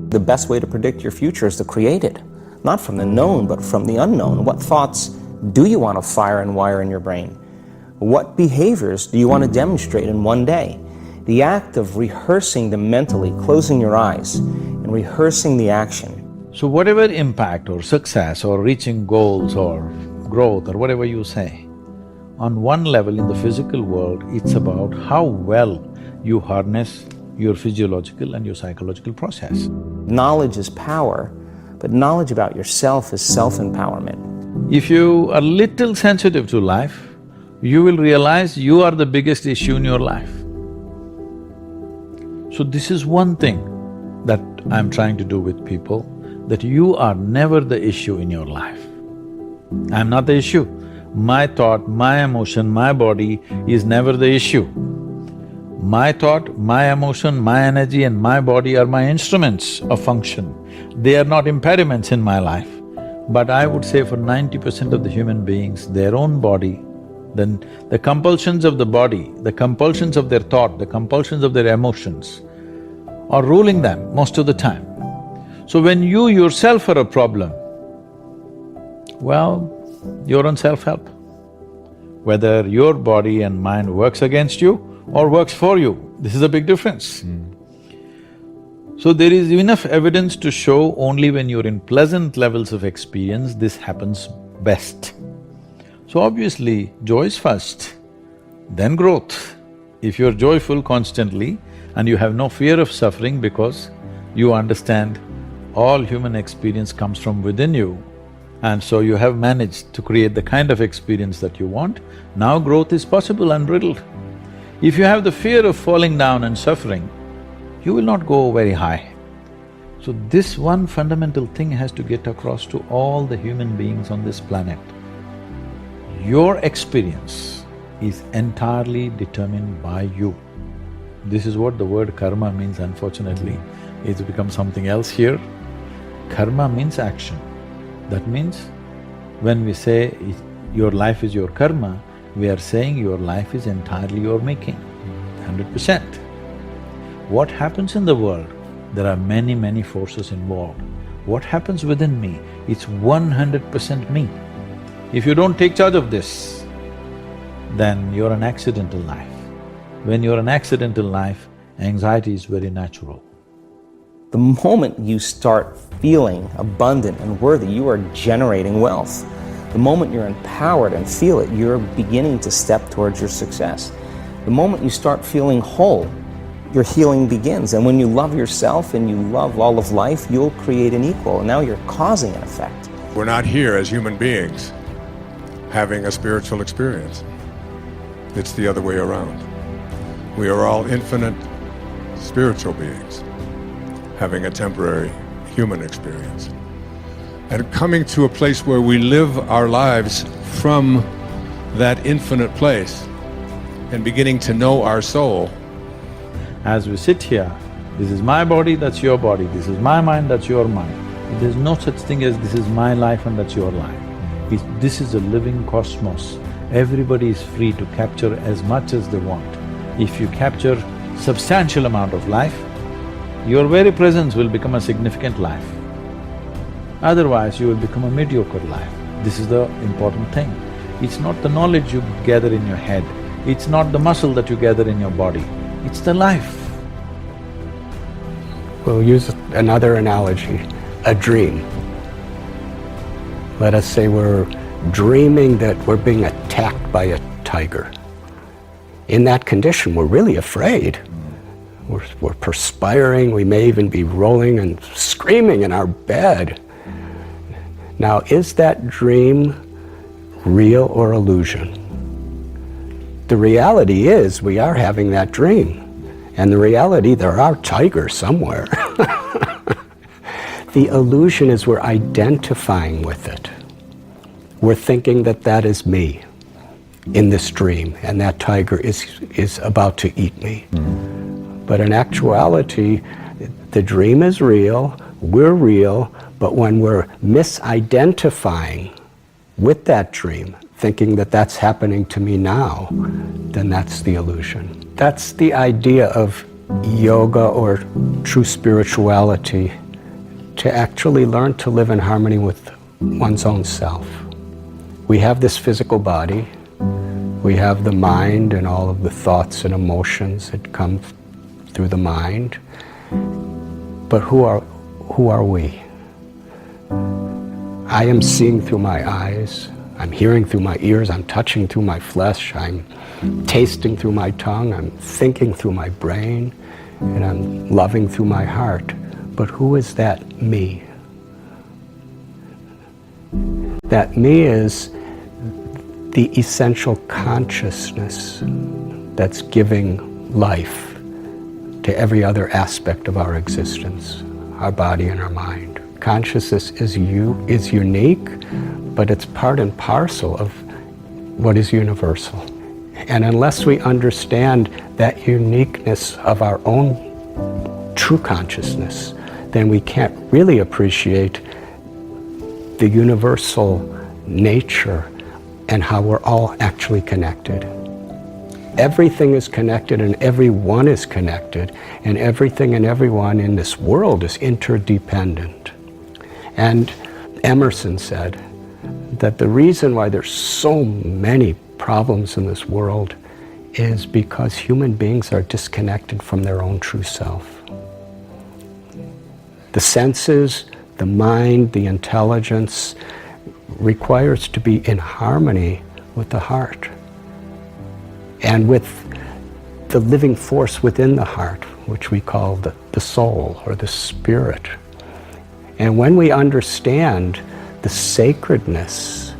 The best way to predict your future is to create it, not from the known, but from the unknown. What thoughts do you want to fire and wire in your brain? What behaviors do you want to demonstrate in one day? The act of rehearsing them mentally, closing your eyes, and rehearsing the action. So whatever impact or success or reaching goals or growth or whatever you say, on one level in the physical world, it's about how well you harness your physiological and your psychological process. Knowledge is power, but knowledge about yourself is self-empowerment. If you are little sensitive to life, you will realize you are the biggest issue in your life. So this is one thing that I'm trying to do with people, that you are never the issue in your life. I'm not the issue. My thought, my emotion, my body is never the issue. My thought, my emotion, my energy and my body are my instruments of function. They are not impediments in my life. But I would say for 90% of the human beings, their own body, then the compulsions of the body, the compulsions of their thought, the compulsions of their emotions are ruling them most of the time. So when you yourself are a problem, well, you're on self-help. Whether your body and mind works against you or works for you, this is a big difference. So there is enough evidence to show only when you're in pleasant levels of experience, this happens best. So obviously, joy is first, then growth. If you're joyful constantly and you have no fear of suffering because you understand all human experience comes from within you, and so you have managed to create the kind of experience that you want, now growth is possible unbridled. If you have the fear of falling down and suffering, you will not go very high. So this one fundamental thing has to get across to all the human beings on this planet. Your experience is entirely determined by you. This is what the word karma means, unfortunately. It's become something else here. Karma means action. That means when we say your life is your karma, we are saying your life is entirely your making, 100%. What happens in the world? There are many, many forces involved. What happens within me? It's 100% me. If you don't take charge of this, then you're an accidental life. When you're an accidental life, anxiety is very natural. The moment you start feeling abundant and worthy, you are generating wealth. The moment you're empowered and feel it, you're beginning to step towards your success. The moment you start feeling whole, your healing begins. And when you love yourself and you love all of life, you'll create an equal, and now you're causing an effect. We're not here as human beings having a spiritual experience. It's the other way around. We are all infinite spiritual beings having a temporary human experience. And coming to a place where we live our lives from that infinite place and beginning to know our soul. As we sit here, this is my body, that's your body, this is my mind, that's your mind. There's no such thing as this is my life and that's your life. This is a living cosmos. Everybody is free to capture as much as they want. If you capture substantial amount of life, your very presence will become a significant life. Otherwise, you will become a mediocre life. This is the important thing. It's not the knowledge you gather in your head, it's not the muscle that you gather in your body, it's the life. We'll use another analogy, a dream. Let us say we're dreaming that we're being attacked by a tiger. In that condition, we're really afraid. We're perspiring, we may even be rolling and screaming in our bed. Now, is that dream real or illusion? The reality is we are having that dream. And the reality, there are tigers somewhere. The illusion is we're identifying with it. We're thinking that that is me in this dream, and that tiger is about to eat me. But in actuality, the dream is real, we're real, but when we're misidentifying with that dream, thinking that that's happening to me now, then that's the illusion. That's the idea of yoga or true spirituality to actually learn to live in harmony with one's own self. We have this physical body, we have the mind and all of the thoughts and emotions that come through the mind, but who are we? I am seeing through my eyes, I'm hearing through my ears, I'm touching through my flesh, I'm tasting through my tongue, I'm thinking through my brain, and I'm loving through my heart. But who is that me? That me is the essential consciousness that's giving life to every other aspect of our existence, our body and our mind. Consciousness is unique, but it's part and parcel of what is universal. And unless we understand that uniqueness of our own true consciousness, then we can't really appreciate the universal nature and how we're all actually connected. Everything is connected and everyone is connected, and everything and everyone in this world is interdependent. And Emerson said that the reason why there's so many problems in this world is because human beings are disconnected from their own true self. The senses, the mind, the intelligence requires to be in harmony with the heart and with the living force within the heart, which we call the soul or the spirit. And when we understand the sacredness,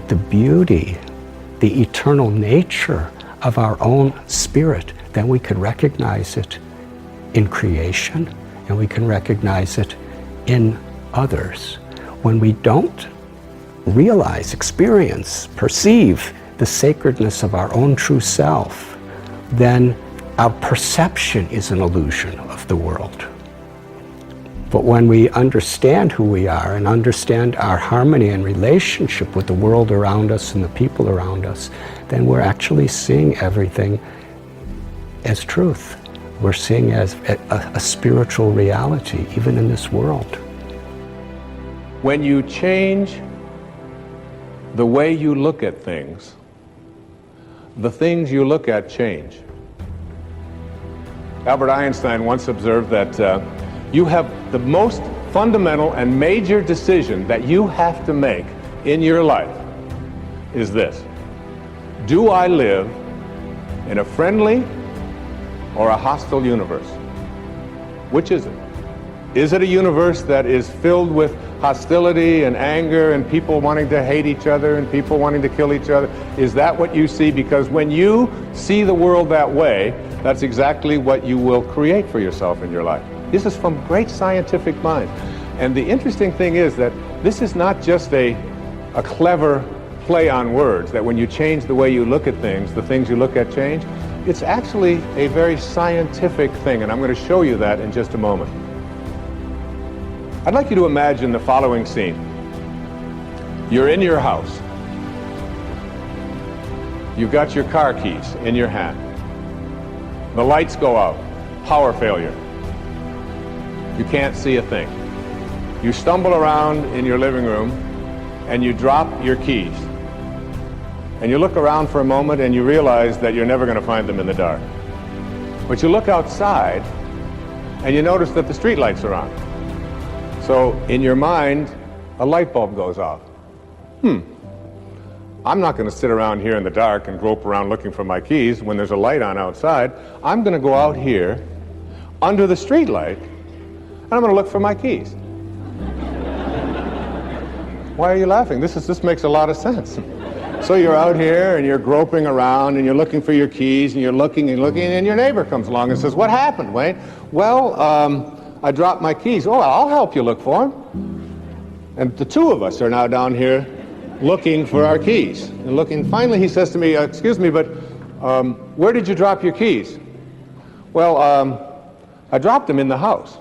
the beauty, the eternal nature of our own spirit, then we can recognize it in creation and we can recognize it in others. When we don't realize, experience, perceive the sacredness of our own true self, then our perception is an illusion of the world. But when we understand who we are and understand our harmony and relationship with the world around us and the people around us, then we're actually seeing everything as truth. We're seeing as a spiritual reality, even in this world. When you change the way you look at things, the things you look at change. Albert Einstein once observed that you have the most fundamental and major decision that you have to make in your life is this: do I live in a friendly or a hostile universe? Which is it? Is it a universe that is filled with hostility and anger and people wanting to hate each other and people wanting to kill each other? Is that what you see? Because when you see the world that way, that's exactly what you will create for yourself in your life. This is from great scientific minds. And the interesting thing is that this is not just a clever play on words, that when you change the way you look at things, the things you look at change. It's actually a very scientific thing, and I'm going to show you that in just a moment. I'd like you to imagine the following scene. You're in your house. You've got your car keys in your hand. The lights go out. Power failure. You can't see a thing. You stumble around in your living room and you drop your keys. And you look around for a moment and you realize that you're never going to find them in the dark. But you look outside and you notice that the street lights are on. So in your mind, a light bulb goes off. I'm not going to sit around here in the dark and grope around looking for my keys when there's a light on outside. I'm going to go out here under the street light and I'm going to look for my keys. Why are you laughing? This makes a lot of sense. So you're out here and you're groping around and you're looking for your keys and you're looking and your neighbor comes along and says, "What happened, Wayne?" "Well, I dropped my keys." "Oh, I'll help you look for them." And the two of us are now down here looking for our keys and looking. Finally, he says to me, "Excuse me, but where did you drop your keys?" "Well, I dropped them in the house."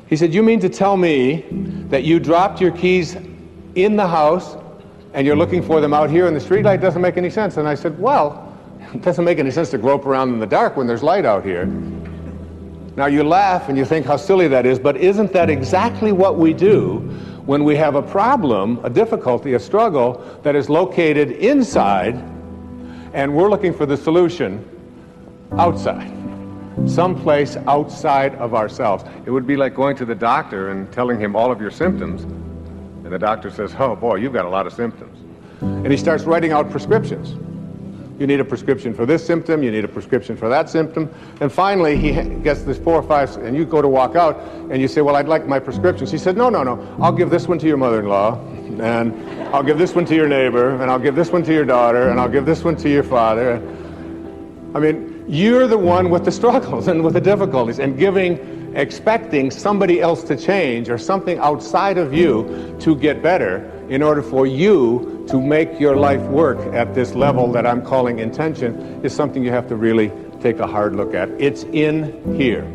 He said, "You mean to tell me that you dropped your keys in the house and you're looking for them out here in the streetlight? Doesn't make any sense." And I said, "Well, it doesn't make any sense to grope around in the dark when there's light out here." Now you laugh and you think how silly that is, but isn't that exactly what we do when we have a problem, a difficulty, a struggle that is located inside and we're looking for the solution outside, someplace outside of ourselves? It would be like going to the doctor and telling him all of your symptoms, and the doctor says, oh boy, you've got a lot of symptoms. And he starts writing out prescriptions. You need a prescription for this symptom, you need a prescription for that symptom, and finally he gets this 4 or 5, and you go to walk out, and you say, well, I'd like my prescriptions. He said, no, I'll give this one to your mother-in-law, and I'll give this one to your neighbor, and I'll give this one to your daughter, and I'll give this one to your father. I mean, you're the one with the struggles and with the difficulties, and expecting somebody else to change or something outside of you to get better in order for you to make your life work at this level that I'm calling intention is something you have to really take a hard look at. It's in here.